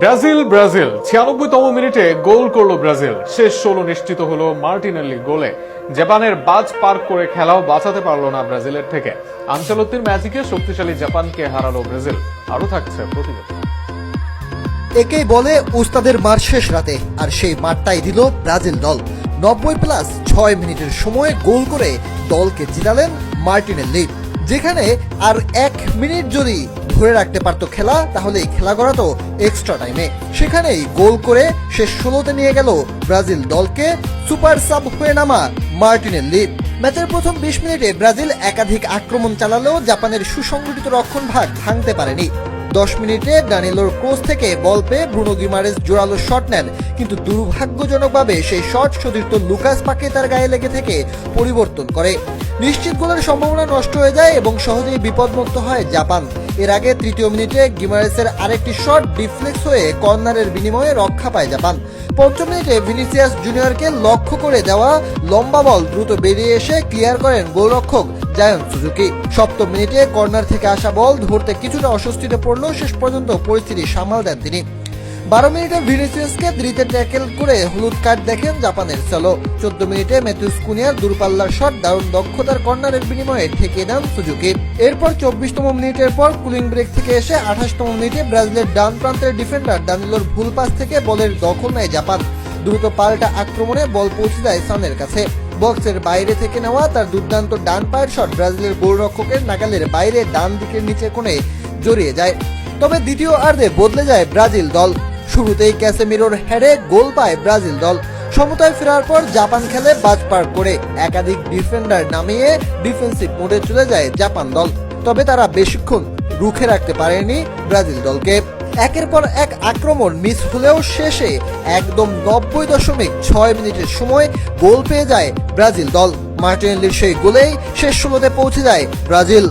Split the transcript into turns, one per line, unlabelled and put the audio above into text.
Brazil 96তম মিনিটে গোল করলো Brazil. শেষ 16 নিশ্চিত হলো মার্টিনেল্লির গোলে। জাপানের বাজ পার করে খেলাও বাঁচাতে পারল না ব্রাজিলের থেকে। আনচেলত্তির ম্যাজিকে শক্তিশালী জাপানকে হারালো ব্রাজিল। আরো থাকছে প্রতিবেদন।
একেই বলে উস্তাদের মার শেষ রাতে, আর সেই মারটাই দিল ব্রাজিল দল। 90+6 মিনিটের সময় গোল করে দলকে জিতালেন মার্টিনেল্লি। যেখানে আর 1 মিনিট যদি ধরে রাখতে পারতো খেলা, তাহলে এই খেলা গড়াতো এক্সট্রা টাইমে। সেখানেই গোল করে শেষ 16তে নিয়ে গেল ব্রাজিল দলকে সুপার সাব হয়ে নামা মার্টিনেল্লি। ম্যাচের প্রথম 20 মিনিটে ব্রাজিল একাধিক আক্রমণ চালালেও জাপানের সুসংগঠিত রক্ষণভাগ ভাঙতে পারেনি। 10 মিনিটে দানিলোর ক্রস থেকে বল পেয়ে ব্রুনো গিমারেস জোরালো শট নেন, কিন্তু দুর্ভাগ্যজনকভাবে সেই শট সতীর্থ লুকাস পাকেতার গায়ে লেগে থেকে পরিবর্তন করে নিশ্চিত গোলের সম্ভাবনা নষ্ট হয়ে যায় এবং সহজেই বিপদমুক্ত হয় জাপান। এর আগে 3য় মিনিটে গিমারেসের আরেকটি শট ডিফ্লেক্স হয়ে কর্নারের বিনিময়ে রক্ষা পায় জাপান। 5ম মিনিটে ভিনিসিয়াস জুনিয়রকে লক্ষ্য করে দেওয়া লম্বা বল দ্রুত বেরিয়ে এসে ক্লিয়ার করেন গোলরক্ষক জায়ন সুজুকি। 7ম মিনিটে কর্নার থেকে আসা বল ধরতে কিছুটা অস্বস্তিতে পড়লেও শেষ পর্যন্ত পরিস্থিতি সামাল দেন তিনি। 12 মিনিটে ভিনিসিয়াসকে দ্রিতে ট্যাকেল করে হলুদ কার্ড দেখেন জাপানের সেলো। 14 মিনিটে ম্যাথিউস কুনিয়ার দূরপাল্লার শট দারুণ দক্ষতার কর্নারের বিনিময়ে ঠেকিয়ে দেন সুজুকি। এরপর 24তম মিনিটের পর কুলিং ব্রেক থেকে এসে 28তম মিনিটে ব্রাজিলের ডান প্রান্তের ডিফেন্ডার দানিলোর ভুল পাস থেকে বলের দখল নেয় জাপান। দ্রুত পাল্টা আক্রমণে বল পৌঁছে যায় সানের কাছে। বক্সের বাইরে থেকে নেওয়া তার দুর্দান্ত ডান পায়ের শট ব্রাজিলের গোলরক্ষকের নাগালের বাইরে ডান দিকের নিচে কোণে জড়িয়ে যায়। তবে দ্বিতীয় অর্ধে বদলে যায় ব্রাজিল দল। শুরুতেই ক্যাসেমিরোর হেডে গোল পায় ব্রাজিল দল। সমতায় ফেরার পর জাপান খেলে বাজ পার করে একাধিক ডিফেন্ডার নামিয়ে ডিফেন্সিভ মোডে চলে যায় জাপান দল। তবে তারা বেশিক্ষণ রুখে রাখতে পারেনি ব্রাজিল দলকে। একের পর এক আক্রমণ মিস হলেও শেষে একদম 90.6 মিনিটের সময় গোল পেয়ে যায় ব্রাজিল দল। মার্টিনেল্লির সেই গোলেই শেষ 16তে পৌঁছে যায় ব্রাজিল।